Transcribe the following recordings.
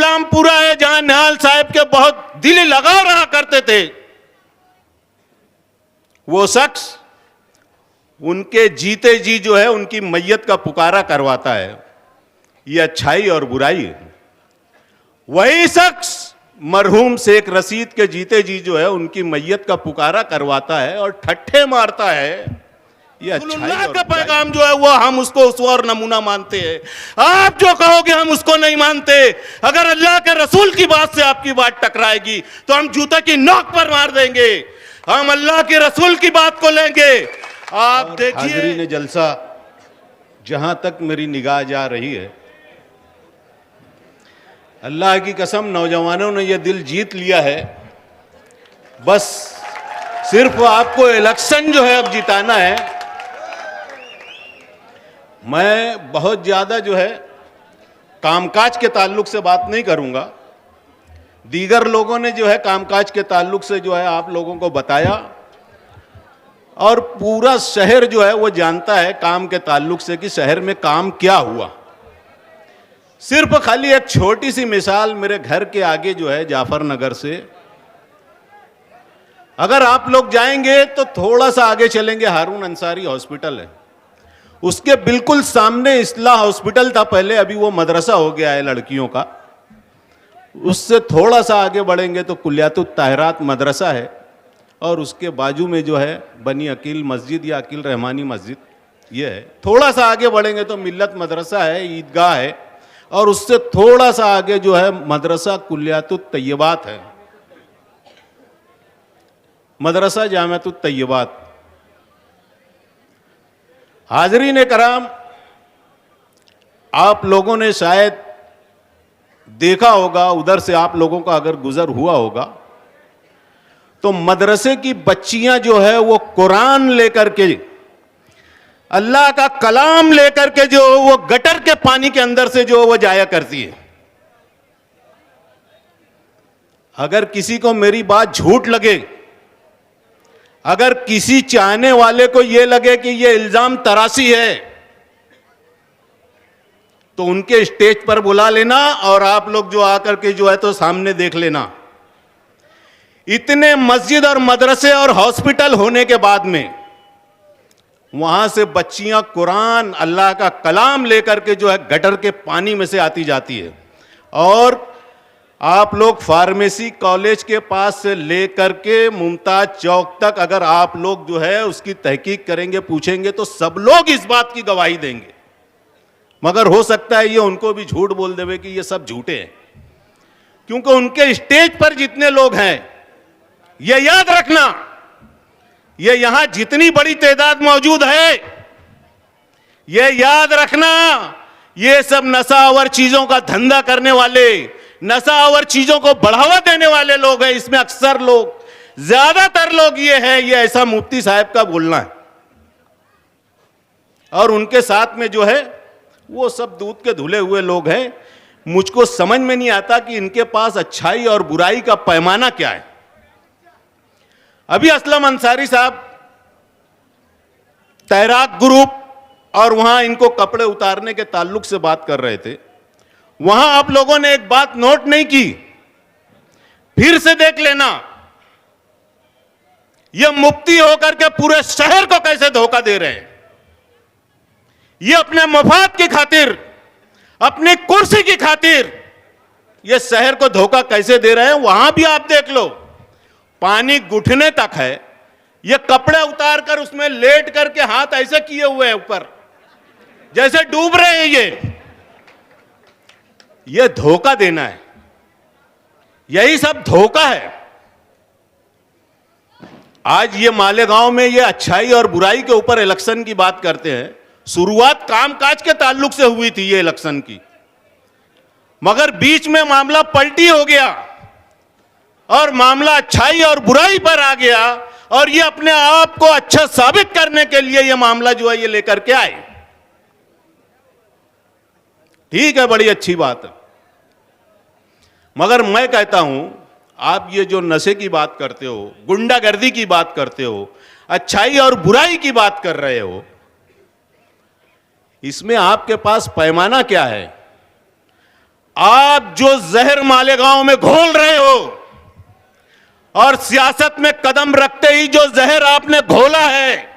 रामपुरा है जहां निहाल साहब के बहुत दिली लगाव रहा करते थे, वो शख्स उनके जीते जी जो है उनकी मैयत का पुकारा करवाता है। ये अच्छाई और बुराई है। वही शख्स मरहूम शेख रशीद के जीते जी जो है उनकी मैयत का पुकारा करवाता है और ठट्ठे मारता है। ये अल्लाह का पैगाम जो है वो हम उसको उसवा और नमूना मानते हैं। आप जो कहोगे हम उसको नहीं मानते। अगर अल्लाह के रसूल की बात से आपकी बात टकराएगी तो हम जूते की नोक पर मार देंगे। हम अल्लाह के रसूल की बात को लेंगे। आप देखिए हाज़रीन जलसा, जहां तक मेरी निगाह जा रही है, अल्लाह की कसम नौजवानों ने यह दिल जीत लिया है। बस सिर्फ आपको इलेक्शन जो है अब जिताना है। मैं बहुत ज़्यादा जो है कामकाज के ताल्लुक से बात नहीं करूंगा। दीगर लोगों ने जो है कामकाज के ताल्लुक से जो है आप लोगों को बताया और पूरा शहर जो है वो जानता है काम के ताल्लुक से कि शहर में काम क्या हुआ। सिर्फ खाली एक छोटी सी मिसाल मेरे घर के आगे जो है जाफर नगर से, अगर आप लोग जाएंगे तो थोड़ा सा आगे चलेंगे, हारून अंसारी हॉस्पिटल है, उसके बिल्कुल सामने इस्लाह हॉस्पिटल था पहले, अभी वो मदरसा हो गया है लड़कियों का। उससे थोड़ा सा आगे बढ़ेंगे तो कुलियातुत ताहिरात मदरसा है और उसके बाजू में जो है बनी अकील मस्जिद या अकील रहमानी मस्जिद ये है। थोड़ा सा आगे बढ़ेंगे तो मिल्लत मदरसा है, ईदगाह है और उससे थोड़ा सा आगे जो है मदरसा कुलियातुत तैयबात है, मदरसा जामियातुत तैयबात। हाज़रीन कराम, आप लोगों ने शायद देखा होगा, उधर से आप लोगों का अगर गुजर हुआ होगा तो मदरसे की बच्चियां जो है वो कुरान लेकर के, अल्लाह का कलाम लेकर के जो वो गटर के पानी के अंदर से जो वो जाया करती है। अगर किसी को मेरी बात झूठ लगे, अगर किसी चाहने वाले को यह लगे कि यह इल्जाम तराशी है, तो उनके स्टेज पर बुला लेना और आप लोग जो आकर के जो है तो सामने देख लेना। इतने मस्जिद और मदरसे और हॉस्पिटल होने के बाद में वहां से बच्चियां कुरान अल्लाह का कलाम लेकर के जो है गटर के पानी में से आती जाती है। और आप लोग फार्मेसी कॉलेज के पास से लेकर के मुमताज चौक तक अगर आप लोग जो है उसकी तहकीक करेंगे, पूछेंगे तो सब लोग इस बात की गवाही देंगे। मगर हो सकता है ये उनको भी झूठ बोल देवे कि ये सब झूठे हैं, क्योंकि उनके स्टेज पर जितने लोग हैं, ये याद रखना, ये यहां जितनी बड़ी तादाद मौजूद है, ये याद रखना, ये सब नशावर चीजों का धंधा करने वाले, नशावर चीजों को बढ़ावा देने वाले लोग हैं। इसमें अक्सर लोग, ज्यादातर लोग ये है, ये ऐसा मुफ्ती साहब का बोलना है। और उनके साथ में जो है वो सब दूध के धुले हुए लोग हैं। मुझको समझ में नहीं आता कि इनके पास अच्छाई और बुराई का पैमाना क्या है। अभी असलम अंसारी साहब तैराक ग्रुप और वहां इनको कपड़े उतारने के ताल्लुक से बात कर रहे थे। वहां आप लोगों ने एक बात नोट नहीं की, फिर से देख लेना, ये मुफ्ती होकर के पूरे शहर को कैसे धोखा दे रहे हैं। ये अपने मफाद की खातिर, अपनी कुर्सी की खातिर ये शहर को धोखा कैसे दे रहे हैं। वहां भी आप देख लो, पानी घुटने तक है, ये कपड़े उतार कर उसमें लेट करके हाथ ऐसे किए हुए हैं ऊपर, जैसे डूब रहे हैं। ये धोखा देना है, यही सब धोखा है। आज ये मालेगांव में ये अच्छाई और बुराई के ऊपर इलेक्शन की बात करते हैं। शुरुआत कामकाज के ताल्लुक से हुई थी ये इलेक्शन की, मगर बीच में मामला पलटी हो गया और मामला अच्छाई और बुराई पर आ गया और ये अपने आप को अच्छा साबित करने के लिए ये मामला जो है ये लेकर के आए। ठीक है, बड़ी अच्छी बात है, मगर मैं कहता हूं आप ये जो नशे की बात करते हो, गुंडागर्दी की बात करते हो, अच्छाई और बुराई की बात कर रहे हो, इसमें आपके पास पैमाना क्या है। आप जो जहर मालेगांव में घोल रहे हो और सियासत में कदम रखते ही जो जहर आपने घोला है,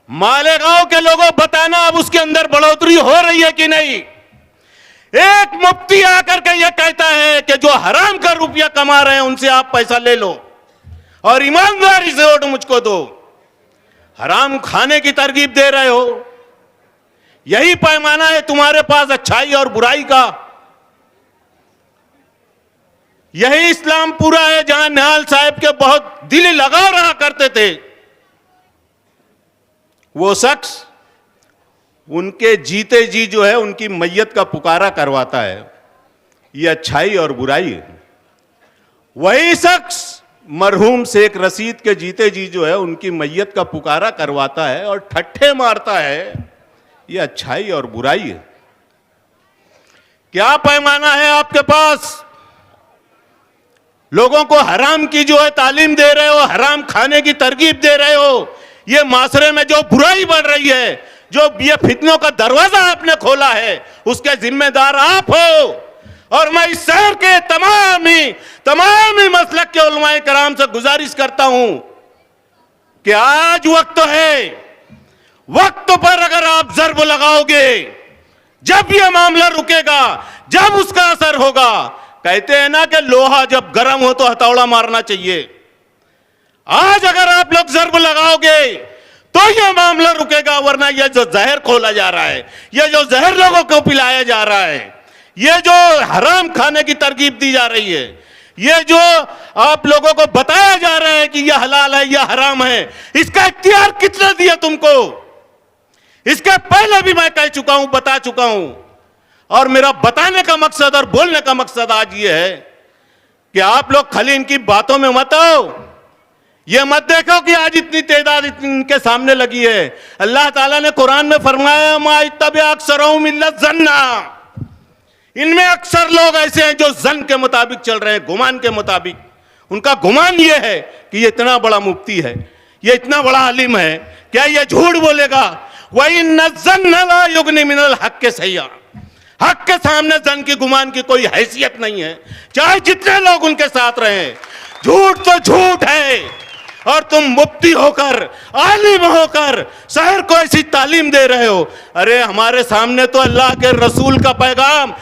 मालेगांव के लोगों बताना अब उसके अंदर बढ़ोतरी हो रही है कि नहीं। एक मुफ्ती आकर के यह कहता है कि जो हराम का रुपया कमा रहे हैं उनसे आप पैसा ले लो और ईमानदारी से वोट मुझको दो। हराम खाने की तरकीब दे रहे हो। यही पैमाना है तुम्हारे पास अच्छाई और बुराई का। यही इस्लाम पूरा है जहां निहाल साहब के बहुत दिली लगाव रहा करते थे। वो शख्स उनके जीते जी जो है उनकी मैयत का पुकारा करवाता है। ये अच्छाई और बुराई है। वही शख्स मरहूम शेख रशीद के जीते जी जो है उनकी मैयत का पुकारा करवाता है और ठट्ठे मारता है। ये अच्छाई और बुराई है। क्या पैमाना है आपके पास? लोगों को हराम की जो है तालीम दे रहे हो, हराम खाने की तरकीब दे रहे हो। ये माशरे में जो बुराई बढ़ रही है, जो ये फितनों का दरवाजा आपने खोला है, उसके जिम्मेदार आप हो। और मैं इस शहर के तमाम ही मसलक के उलमाए कराम से गुजारिश करता हूं कि आज वक्त है, वक्त पर अगर आप जर्ब लगाओगे, जब यह मामला रुकेगा, जब उसका असर होगा। कहते हैं ना कि लोहा जब गर्म हो तो हथौड़ा मारना चाहिए। आज अगर आप लोग जर्ब लगाओगे तो यह मामला रुकेगा, वरना यह जो जहर खोला जा रहा है, यह जो जहर लोगों को पिलाया जा रहा है, यह जो हराम खाने की तरकीब दी जा रही है, यह जो आप लोगों को बताया जा रहा है कि यह हलाल है, यह हराम है, इसका इख्तियार किसने दिया तुमको? इसके पहले भी मैं कह चुका हूं, बता चुका हूं। और मेरा बताने का मकसद और बोलने का मकसद आज यह है कि आप लोग खाली इनकी बातों में मत आओ। यह मत देखो कि आज इतनी तादाद इनके सामने लगी है। अल्लाह ताला ने कुरान में फरमाया, मा इत्तबअ अक्सरुहुम इल्ला ज़न्ना। इनमें अक्सर लोग ऐसे हैं जो जन के मुताबिक चल रहे हैं, गुमान के मुताबिक। उनका गुमान यह है कि ये इतना बड़ा मुफ्ती है, ये इतना बड़ा आलिम है, क्या ये झूठ बोलेगा? वइन्न ज़न्न ला युगनी मिनल हक़्क़ि शैअन। हक के सामने जन की गुमान की कोई हैसियत नहीं है, चाहे जितने लोग उनके साथ रहे। झूठ तो झूठ है। और तुम मुफ्ती होकर, आलिम होकर शहर को ऐसी तालीम दे रहे हो। अरे हमारे सामने तो अल्लाह के रसूल का पैगाम,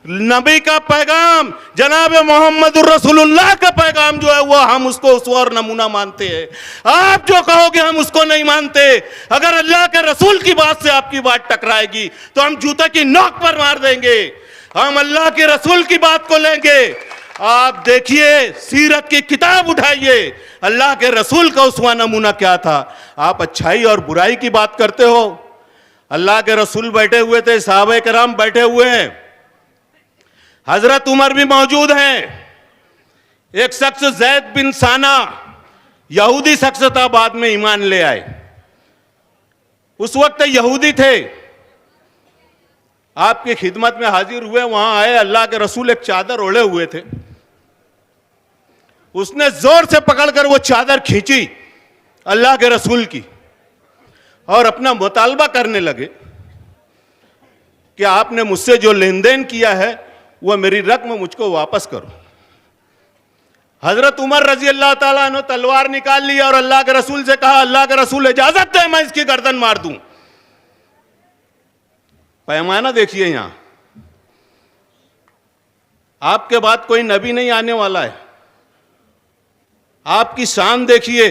नबी का पैगाम, जनाब मोहम्मद रसूलुल्लाह का पैगाम जो है वो हम उसको उसवा और नमूना मानते हैं। आप जो कहोगे हम उसको नहीं मानते। अगर अल्लाह के रसूल की बात से आपकी बात टकराएगी तो हम जूते की नोक पर मार देंगे। हम अल्लाह के रसूल की बात को लेंगे। आप देखिए, सीरत की किताब उठाइए, अल्लाह के रसूल का उसवा नमूना क्या था। आप अच्छाई और बुराई की बात करते हो। अल्लाह के रसूल बैठे हुए थे, सहाबा किराम बैठे हुए हैं, हजरत उमर भी मौजूद हैं। एक शख्स जैद बिन साना, यहूदी शख्स था, बाद में ईमान ले आए। उस वक्त यहूदी थे, आपकी खिदमत में हाजिर हुए। वहां आए, अल्लाह के रसूल एक चादर ओढ़े हुए थे। उसने जोर से पकड़कर वो चादर खींची अल्लाह के रसूल की और अपना मुतालबा करने लगे कि आपने मुझसे जो लेन देन किया है वह मेरी रकम मुझको वापस करो। हजरत उमर रजी अल्लाह ताला ने तलवार निकाल ली और अल्लाह के रसूल से कहा, अल्लाह के रसूल इजाजत दे मैं इसकी गर्दन मार दूं। पैमाना देखिए, यहां आपके बाद कोई नबी नहीं आने वाला है। आपकी शान देखिए,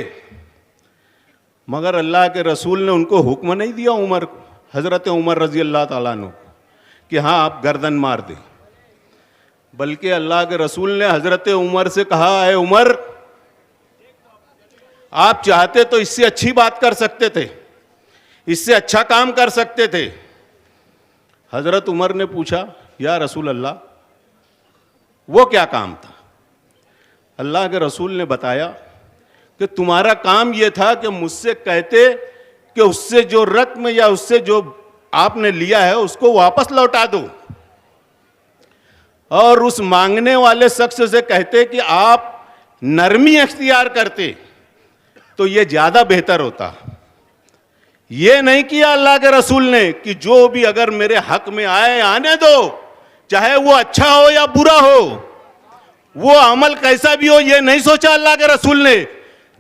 मगर अल्लाह के रसूल ने उनको हुक्म नहीं दिया उमर को, हजरत उमर रजी अल्लाह ताला ने, कि हां आप गर्दन मार दे। बल्कि अल्लाह के रसूल ने हजरत उमर से कहा, है उमर, आप चाहते तो इससे अच्छी बात कर सकते थे, इससे अच्छा काम कर सकते थे। हजरत उमर ने पूछा, या रसूल अल्लाह, वो क्या काम था? अल्लाह के रसूल ने बताया कि तुम्हारा काम यह था कि मुझसे कहते कि उससे जो रकम या उससे जो आपने लिया है उसको वापस लौटा दो, और उस मांगने वाले शख्स से कहते कि आप नरमी अख्तियार करते तो यह ज्यादा बेहतर होता। ये नहीं किया अल्लाह के रसूल ने कि जो भी अगर मेरे हक में आए आने दो, चाहे वो अच्छा हो या बुरा हो, वो अमल कैसा भी हो, ये नहीं सोचा अल्लाह के रसूल ने।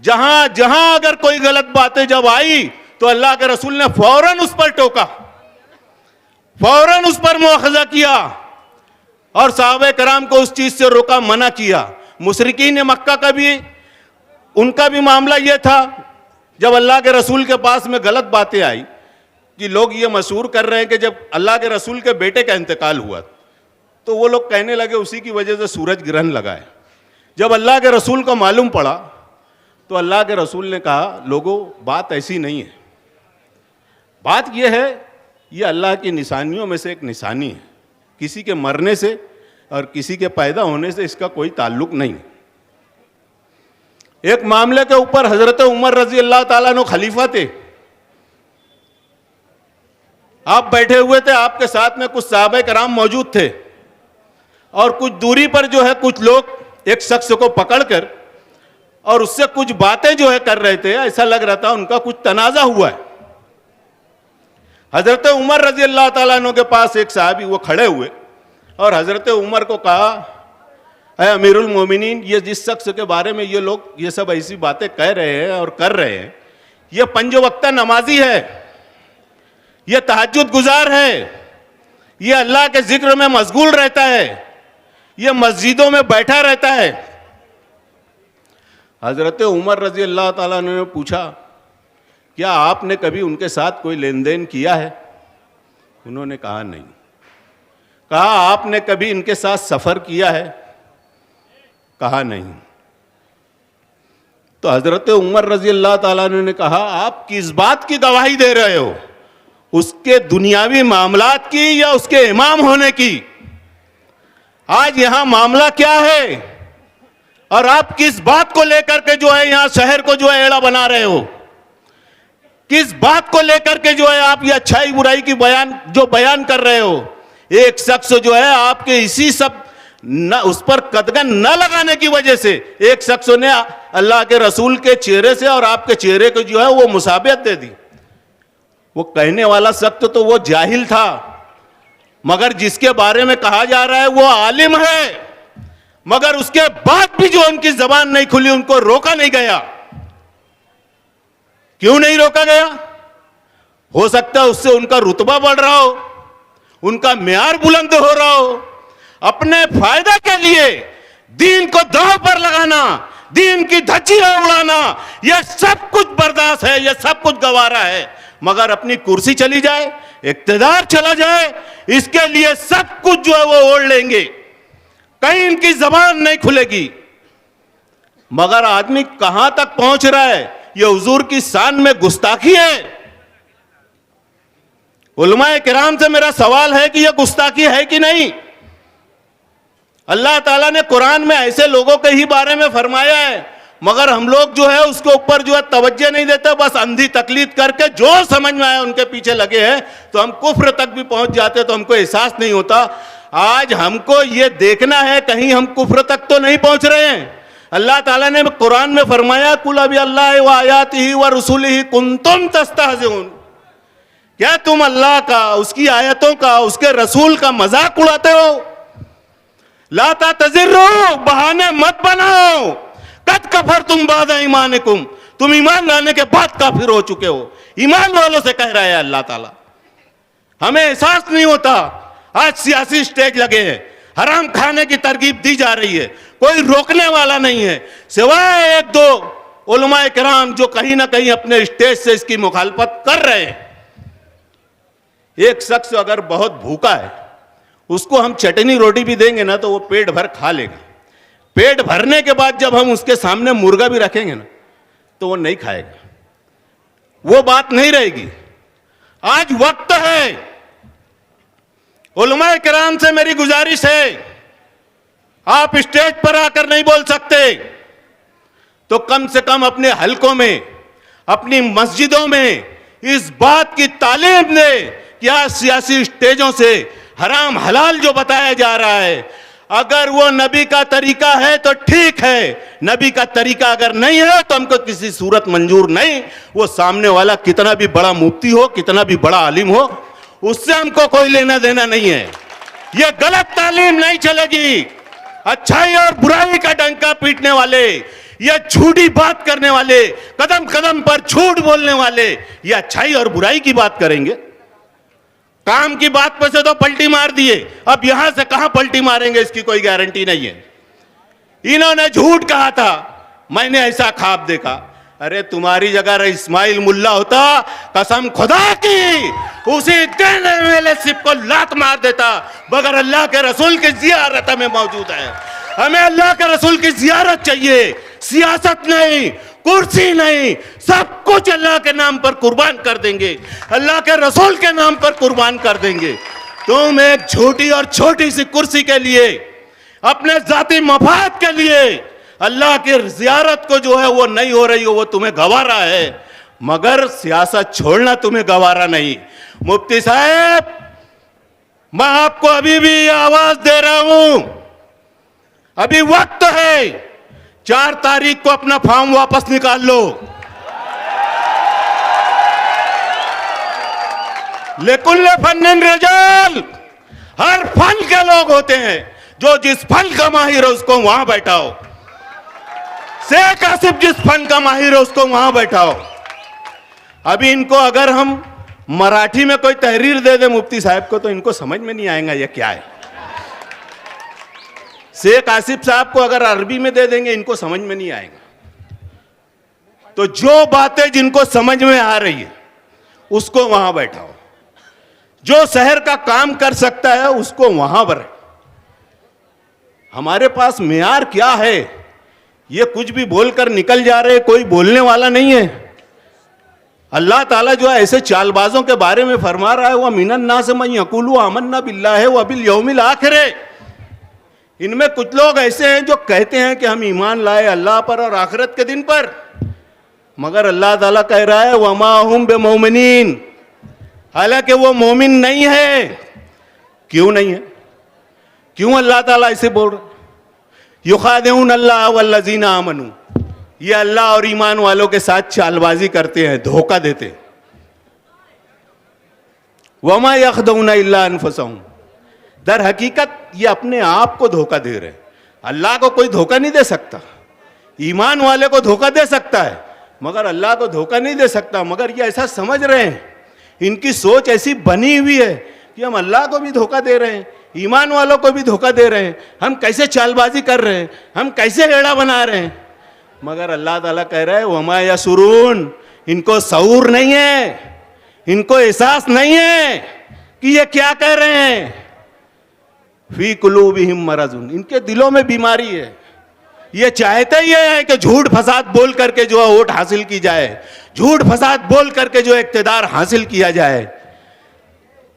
जहां जहां अगर कोई गलत बातें जब आई तो अल्लाह के रसूल ने फौरन उस पर टोका, फौरन उस पर मुआखजा किया और साहबे कराम को उस चीज से रोका, मना किया। मुशरिकीन मक्का का भी उनका भी मामला यह था, जब अल्लाह के रसूल के पास में गलत बातें आई कि लोग ये मशहूर कर रहे हैं कि जब अल्लाह के रसूल के बेटे का इंतकाल हुआ तो वो लोग कहने लगे उसी की वजह से सूरज ग्रहण लगा है। जब अल्लाह के रसूल को मालूम पड़ा तो अल्लाह के रसूल ने कहा, लोगों बात ऐसी नहीं है, बात यह है, ये अल्लाह की निशानियों में से एक निशानी है, किसी के मरने से और किसी के पैदा होने से इसका कोई ताल्लुक नहीं। एक मामले के ऊपर हजरत उमर रजी अल्लाह ताला अन्हु खलीफा थे, आप बैठे हुए थे, आपके साथ में कुछ साहबे कराम मौजूद थे और कुछ दूरी पर जो है कुछ लोग एक शख्स को पकड़कर और उससे कुछ बातें जो है कर रहे थे, ऐसा लग रहा था उनका कुछ तनाजा हुआ है। हजरत उमर रजी अल्लाह ताला अन्हु के पास एक साहबी वो खड़े हुए और हजरत उमर को कहा, ऐ अमीरुल मोमिनीन, ये जिस शख्स के बारे में ये लोग ये सब ऐसी बातें कह रहे हैं और कर रहे हैं, ये पंज वक्ता नमाजी है, ये तहज्जुद गुजार है, ये अल्लाह के जिक्र में मशगूल रहता है, ये मस्जिदों में बैठा रहता है। हजरत उमर रजी अल्लाह ताला अन्हु ने पूछा, क्या आपने कभी उनके साथ कोई लेन देन किया है? उन्होंने कहा नहीं। कहा आपने कभी इनके साथ सफर किया है? कहा नहीं। तो हजरत उमर रजी अल्लाह ताला अन्हु ने कहा, आप किस बात की गवाही दे रहे हो, उसके दुनियावी मामलात की या उसके इमाम होने की? आज यहां मामला क्या है और आप किस बात को लेकर के जो है यहां शहर को जो है एड़ा बना रहे हो? किस बात को लेकर के जो है आप ये अच्छाई बुराई की बयान कर रहे हो? एक शख्स जो है आपके इसी सब न उस पर कदगन न लगाने की वजह से एक शख्स ने अल्लाह के रसूल के चेहरे से और आपके चेहरे को जो है वो मुसाबियत दे दी। वो कहने वाला शख्स तो वो जाहिल था, मगर जिसके बारे में कहा जा रहा है वो आलिम है, मगर उसके बाद भी जो उनकी जबान नहीं खुली, उनको रोका नहीं गया। क्यों नहीं रोका गया? हो सकता है उससे उनका रुतबा बढ़ रहा हो, उनका म्यार बुलंद हो रहा हो। अपने फायदा के लिए दीन को दांव पर लगाना, दीन की धज्जियां उड़ाना, यह सब कुछ बर्दाश्त है, यह सब कुछ गवारा है, मगर अपनी कुर्सी चली जाए, इक्तदार चला जाए, इसके लिए सब कुछ जो है वो ओढ़ लेंगे, कहीं इनकी जबान नहीं खुलेगी। मगर आदमी कहां तक पहुंच रहा है? यह हुजूर की शान में गुस्ताखी है। उलमाए किराम से मेरा सवाल है कि यह गुस्ताखी है कि नहीं? अल्लाह ताला ने कुरान में ऐसे लोगों के ही बारे में फरमाया है, मगर हम लोग जो है उसके ऊपर जो है तवज्जो नहीं देते, बस अंधी तकलीद करके जो समझ में आया उनके पीछे लगे हैं, तो हम कुफ्र तक भी पहुंच जाते तो हमको एहसास नहीं होता। आज हमको ये देखना है कहीं हम कुफ्र तक तो नहीं पहुंच रहे हैं। अल्लाह ताला ने कुरान में फरमाया, कुल अबी अल्लाह व आयातिही व रसूलिही कुंतुम तस्तहज़िऊन, क्या तुम अल्लाह का, उसकी आयतों का, उसके रसूल का मजाक उड़ाते हो? ला तातज़िर्रू, बहाने मत बनाओ, कद कफर तुम बाद ईमानिकुम, तुम ईमान लाने के बाद काफिर हो चुके हो। ईमान वालों से कह रहा है अल्लाह ताला। हमें एहसास नहीं होता, आज सियासी स्टेज लगे हैं, हराम खाने की तरगीब दी जा रही है, कोई रोकने वाला नहीं है, सिवाय एक दो उलमाए किराम जो कहीं ना कहीं अपने स्टेज से इसकी मुखालफत कर रहे हैं। एक शख्स अगर बहुत भूखा है, उसको हम चटनी रोटी भी देंगे ना तो वो पेट भर खा लेगा। पेट भरने के बाद जब हम उसके सामने मुर्गा भी रखेंगे ना तो वो नहीं खाएगा, वो बात नहीं रहेगी। आज वक्त है, उलमाए किराम से मेरी गुजारिश है, आप स्टेज पर आकर नहीं बोल सकते तो कम से कम अपने हलकों में, अपनी मस्जिदों में इस बात की तालीम दे कि आज सियासी स्टेजों से हराम हलाल जो बताया जा रहा है, अगर वो नबी का तरीका है तो ठीक है, नबी का तरीका अगर नहीं है तो हमको किसी सूरत मंजूर नहीं। वो सामने वाला कितना भी बड़ा मुफ्ती हो, कितना भी बड़ा आलिम हो, उससे हमको कोई लेना देना नहीं है। ये गलत तालीम नहीं चलेगी। अच्छाई और बुराई का डंका पीटने वाले, ये झूठी बात करने वाले, कदम कदम पर झूठ बोलने वाले, ये अच्छाई और बुराई की बात करेंगे। काम की बात पर से तो पलटी मार दिए, अब यहां से कहां पलटी मारेंगे इसकी कोई गारंटी नहीं है। इन्होंने झूठ कहा था, मैंने ऐसा ख्वाब देखा। अरे तुम्हारी जगह इस्माइल मुल्ला होता, कसम खुदा की उसी दिन मेरे सिप को लात मार देता, मगर अल्लाह के रसूल की जियारत में मौजूद है। हमें अल्लाह के रसूल की जियारत चाहिए, सियासत नहीं, कुर्सी नहीं, सब कुछ अल्लाह के नाम पर कुर्बान कर देंगे, अल्लाह के रसूल के नाम पर कुर्बान कर देंगे। तुम एक छोटी और छोटी सी कुर्सी के लिए, अपने जाती मफाद के लिए अल्लाह की जियारत को जो है वो नहीं हो रही हो, वो तुम्हें गवारा है, मगर सियासत छोड़ना तुम्हें गवारा नहीं। मुफ्ती साहब, मैं आपको अभी भी आवाज दे रहा हूं, अभी वक्त है, 4 तारीख को अपना फॉर्म वापस निकाल लो। लेकुल फन्न रजाल, हर फन के लोग होते हैं, जो जिस फन का माहिर है उसको वहां बैठाओ। शेख आसिफ जिस फन का माहिर है उसको वहां बैठाओ। अभी इनको अगर हम मराठी में कोई तहरीर दे दे मुफ्ती साहब को, तो इनको समझ में नहीं आएगा ये क्या है। शेख आसिफ साहब को अगर अरबी में दे देंगे, इनको समझ में नहीं आएगा। तो जो बातें जिनको समझ में आ रही है उसको वहां बैठाओ, जो शहर का काम कर सकता है उसको वहां पर। हमारे पास मेयार क्या है, ये कुछ भी बोलकर निकल जा रहे, कोई बोलने वाला नहीं है। अल्लाह ताला जो है ऐसे चालबाजों के बारे में फरमा रहा है, वह मिनन ना से मैं यकुलु आमन्ना बिल्लाहि व बिल यौमिल आखिर। इनमें कुछ लोग ऐसे हैं जो कहते हैं कि हम ईमान लाए अल्लाह पर और आखिरत के दिन पर, मगर अल्लाह ताला कह रहा है वमा हुम बिमुमिनीन, हालांकि वो मोमिन नहीं है। क्यों नहीं है? क्यों अल्लाह ताला ऐसे बोल रहे? युखादिऊन अल्लाह वल्लज़ीना आमनू, ये अल्लाह और ईमान वालों के साथ चालबाजी करते हैं, धोखा देते हैं। वमा यखदऊना इल्ला अनफुसहुम, दर हकीकत ये अपने आप को धोखा दे रहे हैं। अल्लाह को कोई धोखा नहीं दे सकता, ईमान वाले को धोखा दे सकता है, मगर अल्लाह को धोखा नहीं दे सकता। मगर ये ऐसा समझ रहे हैं, इनकी सोच ऐसी बनी हुई है कि हम अल्लाह को भी धोखा दे रहे हैं, ईमान वालों को भी धोखा दे रहे हैं, हम कैसे चालबाजी कर रहे हैं, हम कैसे हेड़ा बना रहे हैं। मगर अल्लाह ताला कह रहा है वमा यसुरून, इनको शऊर नहीं है, इनको एहसास नहीं है कि ये क्या कह रहे हैं। फी कुलूबिहिम मरजुन, इनके दिलों में बीमारी है। ये चाहते ये है कि झूठ फसाद बोल करके जो है वोट हासिल की जाए, झूठ फसाद बोल करके जो इक्तिदार हासिल किया जाए।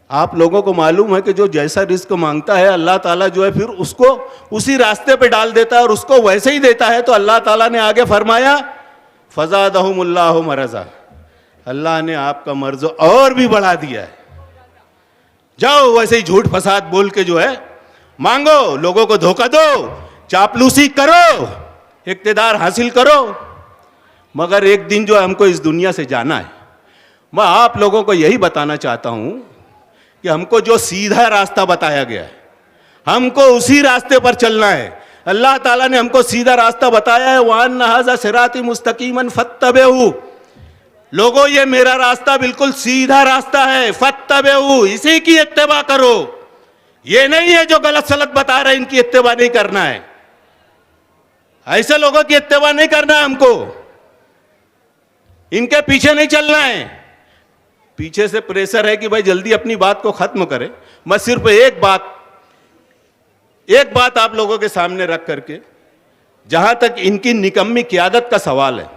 आप लोगों को मालूम है कि जो जैसा रिस्क मांगता है अल्लाह ताला जो है फिर उसको उसी रास्ते पे डाल देता है और उसको वैसे ही देता है। तो अल्लाह ताला ने आगे फरमाया फज़ादहुमुल्लाहु मरज़ा, अल्लाह ने आपका मर्ज और भी बढ़ा दिया है। जाओ वैसे ही झूठ फसाद बोल के जो है मांगो, लोगों को धोखा दो, चापलूसी करो, इक्तिदार हासिल करो। मगर एक दिन जो हमको इस दुनिया से जाना है, मैं आप लोगों को यही बताना चाहता हूं कि हमको जो सीधा रास्ता बताया गया है, हमको उसी रास्ते पर चलना है। अल्लाह ताला ने हमको सीधा रास्ता बताया है, वअन्ना हाज़ा सिराती मुस्तकीमन फत्तबिहू, लोगों ये मेरा रास्ता बिल्कुल सीधा रास्ता है, फत्तबिहू, इसी की इत्तिबा करो। ये नहीं है जो गलत सलत बता रहे इनकी इत्तिबा नहीं करना है, ऐसे लोगों की इत्तिबा नहीं करना है हमको, इनके पीछे नहीं चलना है। पीछे से प्रेशर है कि भाई जल्दी अपनी बात को खत्म करें। मैं सिर्फ एक बात आप लोगों के सामने रख करके, जहां तक इनकी निकम्मी क़यादत का सवाल है,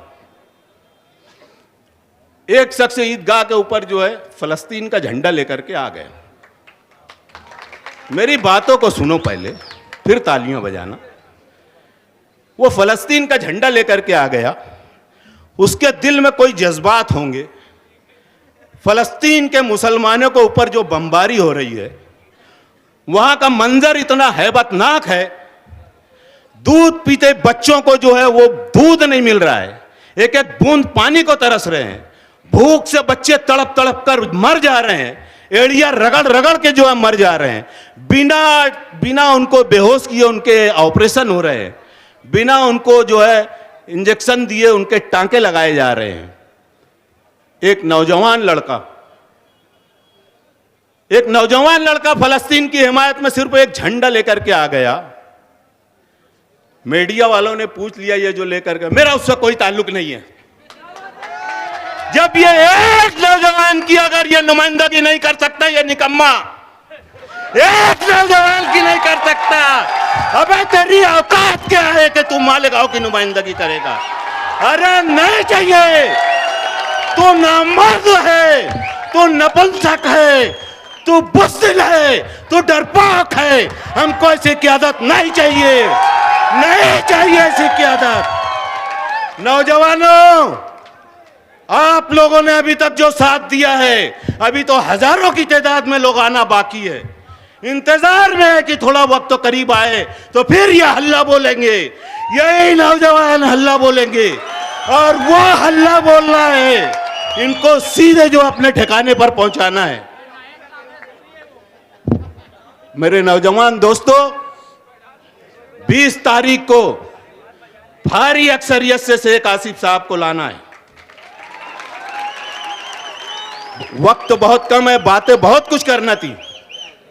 एक शख्स ईदगाह के ऊपर जो है फलस्तीन का झंडा लेकर के आ गए। मेरी बातों को सुनो पहले, फिर तालियां बजाना। वो फलस्तीन का झंडा लेकर के आ गया, उसके दिल में कोई जज्बात होंगे। फलस्तीन के मुसलमानों के ऊपर जो बमबारी हो रही है, वहां का मंजर इतना हैबतनाक है, दूध पीते बच्चों को जो है वो दूध नहीं मिल रहा है, एक एक बूंद पानी को तरस रहे हैं, भूख से बच्चे तड़प तड़प कर मर जा रहे हैं। एड़िया रगड़ रगड़ के जो है मर जा रहे हैं, बिना बिना उनको बेहोश किए उनके ऑपरेशन हो रहे हैं, बिना उनको जो है इंजेक्शन दिए उनके टांके लगाए जा रहे हैं। एक नौजवान लड़का फलस्तीन की हिमायत में सिर्फ एक झंडा लेकर के आ गया। मीडिया वालों ने पूछ लिया ये जो लेकर के, मेरा उससे कोई ताल्लुक नहीं है। जब ये एक नौजवान की अगर ये नुमाइंदगी नहीं कर सकता, ये निकम्मा एक नौजवान की नहीं कर सकता, अबे तेरी औकात क्या है कि तू मालेगांव की नुमाइंदगी करेगा? अरे नहीं चाहिए, तू नामर्द है, तू नपुंसक है, तू बुज़दिल है, तू डरपोक है। हमको ऐसी क़यादत नहीं चाहिए, नहीं चाहिए ऐसी क़यादत। नौजवानों, आप लोगों ने अभी तक जो साथ दिया है, अभी तो हजारों की तादाद में लोग आना बाकी है। इंतजार में है कि थोड़ा वक्त तो करीब आए तो फिर ये हल्ला बोलेंगे, यही नौजवान हल्ला बोलेंगे। और वो हल्ला बोलना है, इनको सीधे जो अपने ठिकाने पर पहुंचाना है। मेरे नौजवान दोस्तों, 20 तारीख को भारी अक्सरियत से शेख आसिफ साहब को लाना है। वक्त बहुत कम है, बातें बहुत कुछ करना थी,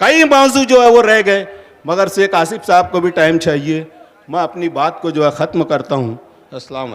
कई मौजू जो है वो रह गए, मगर शेख आसिफ साहब को भी टाइम चाहिए। मैं अपनी बात को जो है ख़त्म करता हूँ। अस्सलाम वालेकुम।